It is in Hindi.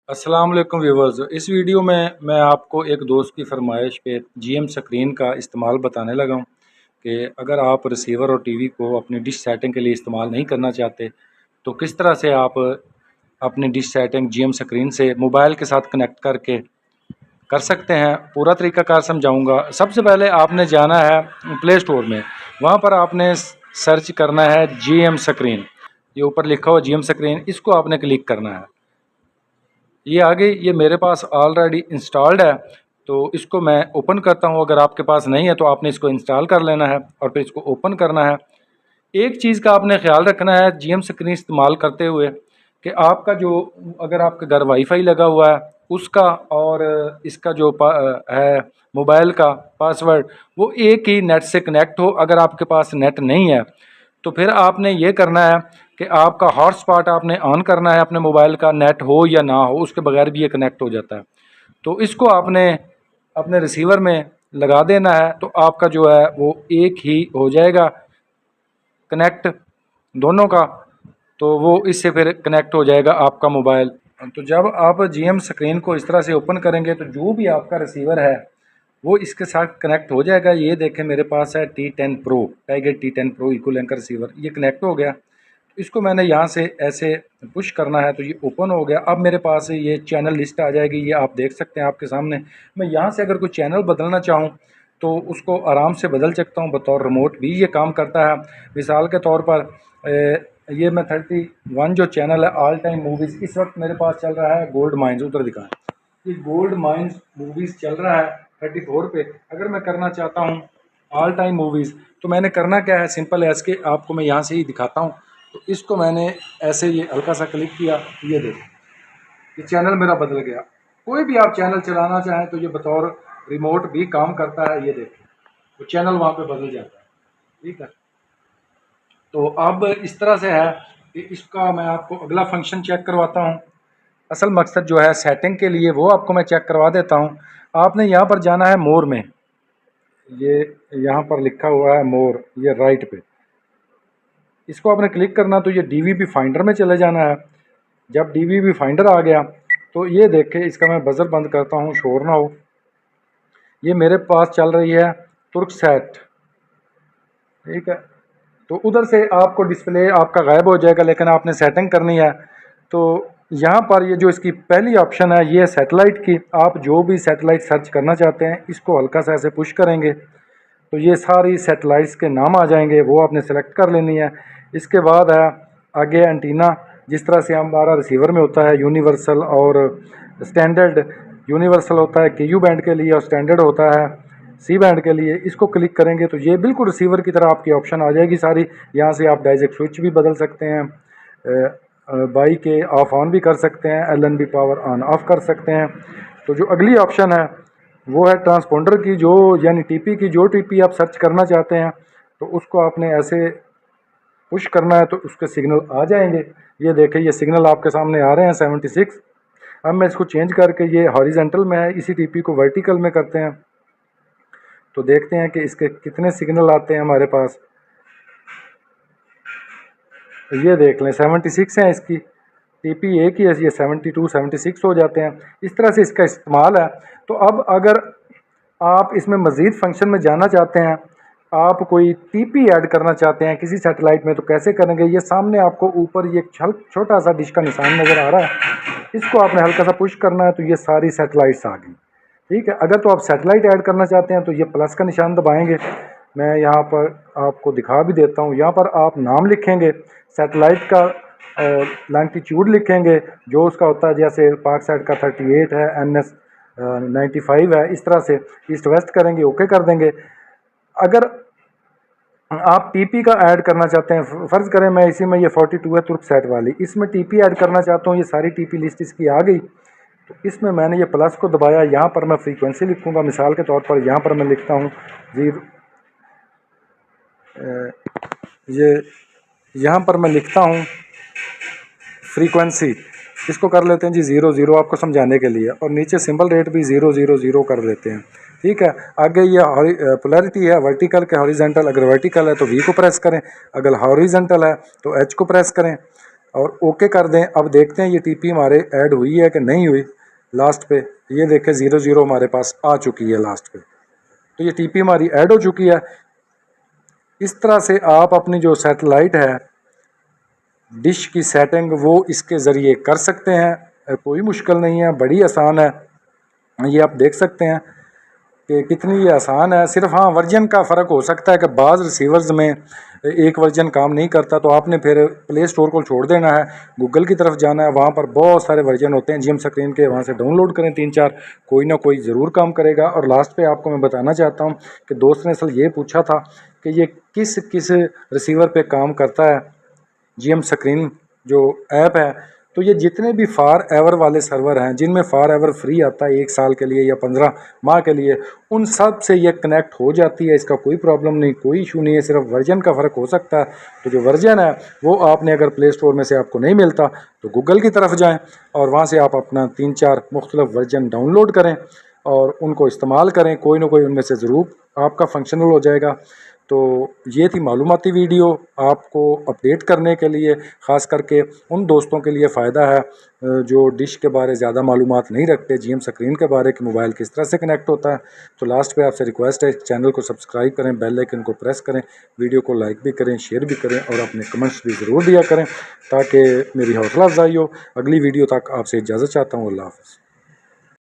अस्सलाम वालेकुम व्यूवर्स। इस वीडियो में मैं आपको एक दोस्त की फरमाइश पे जीएम स्क्रीन का इस्तेमाल बताने लगा हूँ कि अगर आप रिसीवर और टीवी को अपनी डिश सेटिंग के लिए इस्तेमाल नहीं करना चाहते तो किस तरह से आप अपनी डिश सेटिंग जीएम स्क्रीन से मोबाइल के साथ कनेक्ट करके कर सकते हैं। पूरा तरीकाकार समझाऊंगा। सबसे पहले आपने जाना है प्ले स्टोर में, वहाँ पर आपने सर्च करना है जीएम स्क्रीन। ये ऊपर लिखा हुआ जीएम स्क्रीन, इसको आपने क्लिक करना है। ये आगे ये मेरे पास ऑलरेडी इंस्टॉल्ड है, तो इसको मैं ओपन करता हूँ। अगर आपके पास नहीं है तो आपने इसको इंस्टॉल कर लेना है और फिर इसको ओपन करना है। एक चीज़ का आपने ख्याल रखना है जीएम स्क्रीन इस्तेमाल करते हुए कि आपका जो, अगर आपके घर वाईफाई लगा हुआ है उसका और इसका जो है मोबाइल का पासवर्ड, वो एक ही नेट से कनेक्ट हो। अगर आपके पास नेट नहीं है तो फिर आपने ये करना है कि आपका हॉटस्पॉट आपने ऑन करना है अपने मोबाइल का, नेट हो या ना हो, उसके बगैर भी ये कनेक्ट हो जाता है। तो इसको आपने अपने रिसीवर में लगा देना है, तो आपका जो है वो एक ही हो जाएगा कनेक्ट दोनों का। तो वो इससे फिर कनेक्ट हो जाएगा आपका मोबाइल। तो जब आप जीएम स्क्रीन को इस तरह से ओपन करेंगे तो जो भी आपका रिसीवर है वो इसके साथ कनेक्ट हो जाएगा। ये देखें मेरे पास है T10 Pro, Tiger T10 Pro echo लैंकर रिसीवर, ये कनेक्ट हो गया। इसको मैंने यहाँ से ऐसे पुश करना है तो ये ओपन हो गया। अब मेरे पास ये चैनल लिस्ट आ जाएगी, ये आप देख सकते हैं आपके सामने। मैं यहाँ से अगर कोई चैनल बदलना चाहूँ तो उसको आराम से बदल सकता हूँ, बतौर रिमोट भी ये काम करता है। मिसाल के तौर पर ये मैं 31 जो चैनल है ऑल टाइम मूवीज़, इस वक्त मेरे पास चल रहा है गोल्ड माइंस, उधर दिखाएं, ये गोल्ड माइंस मूवीज़ चल रहा है 34 पे। अगर मैं करना चाहता हूँ ऑल टाइम मूवीज़ तो मैंने करना क्या है, सिंपल है, इसके आपको मैं यहाँ से ही दिखाता हूँ। तो इसको मैंने ऐसे ये हल्का सा क्लिक किया, ये देखो ये चैनल मेरा बदल गया। कोई भी आप चैनल चलाना चाहें तो ये बतौर रिमोट भी काम करता है। ये देखिए वो चैनल वहाँ पे बदल जाता है, ठीक है। तो अब इस तरह से है कि इसका मैं आपको अगला फंक्शन चेक करवाता हूँ। असल मकसद जो है सेटिंग के लिए वो आपको मैं चेक करवा देता हूँ। आपने यहाँ पर जाना है मोर में, ये यहाँ पर लिखा हुआ है मोर, ये राइट पे, इसको आपने क्लिक करना तो ये डीवीपी फाइंडर में चले जाना है। जब डीवीपी फाइंडर आ गया तो ये देखे, इसका मैं बजर बंद करता हूँ शोर ना हो। ये मेरे पास चल रही है तुर्क सेट, ठीक है। तो उधर से आपको डिस्प्ले आपका गायब हो जाएगा, लेकिन आपने सेटिंग करनी है। तो यहाँ पर ये जो इसकी पहली ऑप्शन है ये है सैटेलाइट की। आप जो भी सैटेलाइट सर्च करना चाहते हैं इसको हल्का सा ऐसे पुश करेंगे तो ये सारी सैटेलाइट्स के नाम आ जाएंगे, वो आपने सेलेक्ट कर लेनी है। इसके बाद है आगे एंटीना, जिस तरह से हमारा रिसीवर में होता है यूनिवर्सल और स्टैंडर्ड। यूनिवर्सल होता है KU बैंड के लिए और स्टैंडर्ड होता है C बैंड के लिए। इसको क्लिक करेंगे तो ये बिल्कुल रिसीवर की तरह आपकी ऑप्शन आ जाएगी सारी। यहाँ से आप डायरेक्ट स्विच भी बदल सकते हैं, बाई के ऑफ ऑन भी कर सकते हैं, LNB पावर ऑन ऑफ कर सकते हैं। तो जो अगली ऑप्शन है वो है ट्रांसपोंडर की, जो यानी TP की, जो TP आप सर्च करना चाहते हैं तो उसको आपने ऐसे पुश करना है तो उसके सिग्नल आ जाएंगे। ये देखें ये सिग्नल आपके सामने आ रहे हैं 76। अब मैं इसको चेंज करके, ये हॉरिजेंटल में है, इसी TP को वर्टिकल में करते हैं तो देखते हैं कि इसके कितने सिग्नल आते हैं हमारे पास। ये देख लें 76 हैं इसकी, TP एक ही है, ये 72 76 हो जाते हैं। इस तरह से इसका इस्तेमाल है। तो अब अगर आप इसमें मज़ीद फंक्शन में जाना चाहते हैं, आप कोई TP ऐड करना चाहते हैं किसी सैटेलाइट में, तो कैसे करेंगे। ये सामने आपको ऊपर ये छोटा सा डिश का निशान नज़र आ रहा है, इसको आपने हल्का सा पुश करना है तो ये सारी सैटेलाइट्स आ गई, ठीक है। अगर तो आप सैटेलाइट ऐड करना चाहते हैं तो ये प्लस का निशान दबाएंगे। मैं यहाँ पर आपको दिखा भी देता हूँ। यहाँ पर आप नाम लिखेंगे सैटेलाइट का और लॉन्गिट्यूड लिखेंगे जो उसका होता है, जैसे पाकसैट का 38 है, NS 95 है, इस तरह से ईस्ट वेस्ट करेंगे, ओके कर देंगे। अगर आप TP का ऐड करना चाहते हैं, फ़र्ज़ करें मैं इसी में, ये 42 है तुर्क सेट वाली, इसमें TP ऐड करना चाहता हूँ, ये सारी TP लिस्ट इसकी आ गई। तो इसमें मैंने ये प्लस को दबाया, यहाँ पर मैं फ्रीक्वेंसी लिखूँगा। मिसाल के तौर पर यहाँ पर मैं लिखता हूँ ये यहाँ पर मैं लिखता हूँ फ्रीक्वेंसी, इसको कर लेते हैं जी 00 आपको समझाने के लिए, और नीचे सिंबल रेट भी 000 कर देते हैं, ठीक है। आगे ये पोलैरिटी है वर्टिकल के हॉरिजेंटल, अगर वर्टिकल है तो V को प्रेस करें, अगर हॉरिजेंटल है तो H को प्रेस करें। और ओके कर दें। अब देखते हैं ये टीपी हमारे ऐड हुई है कि नहीं हुई। लास्ट पे ये देखें 00 हमारे पास आ चुकी है लास्ट पे, तो ये टीपी हमारी ऐड हो चुकी है। इस तरह से आप अपनी जो सैटेलाइट है डिश की सेटिंग वो इसके ज़रिए कर सकते हैं, कोई मुश्किल नहीं है, बड़ी आसान है। ये आप देख सकते हैं कि कितनी ये आसान है। सिर्फ हाँ वर्जन का फ़र्क हो सकता है कि बाज़ रिसीवर्स में एक वर्जन काम नहीं करता, तो आपने फिर प्ले स्टोर को छोड़ देना है, गूगल की तरफ जाना है, वहाँ पर बहुत सारे वर्जन होते हैं GM स्क्रीन के, वहाँ से डाउनलोड करें 3-4, कोई ना कोई ज़रूर काम करेगा। और लास्ट पे आपको मैं बताना चाहता हूँ कि दोस्त ने असल ये पूछा था कि ये किस किस रिसीवर पे काम करता है GM स्क्रीन जो ऐप है। तो ये जितने भी फार एवर वाले सर्वर हैं जिनमें फार एवर फ्री आता है 1 साल के लिए या 15 माह के लिए, उन सब से ये कनेक्ट हो जाती है। इसका कोई प्रॉब्लम नहीं, कोई इशू नहीं है, सिर्फ वर्जन का फ़र्क हो सकता है। तो जो वर्जन है वो आपने अगर प्ले स्टोर में से आपको नहीं मिलता तो गूगल की तरफ जाएँ और वहाँ से आप अपना 3-4 मुख्तलिफ वर्जन डाउनलोड करें और उनको इस्तेमाल करें, कोई ना कोई उनमें से ज़रूर आपका फंक्शनल हो जाएगा। तो ये थी मालूमाती वीडियो आपको अपडेट करने के लिए, ख़ास करके उन दोस्तों के लिए फ़ायदा है जो डिश के बारे ज़्यादा मालूमात नहीं रखते, GM स्क्रीन के बारे कि मोबाइल किस तरह से कनेक्ट होता है। तो लास्ट पे आपसे रिक्वेस्ट है चैनल को सब्सक्राइब करें, बेल आइकन को प्रेस करें, वीडियो को लाइक भी करें, शेयर भी करें और अपने कमेंट्स भी ज़रूर दिया करें ताकि मेरी हौसला अफजाई हो। अगली वीडियो तक आपसे इजाज़त चाहता हूँ। अल्लाह हाफ़िज़।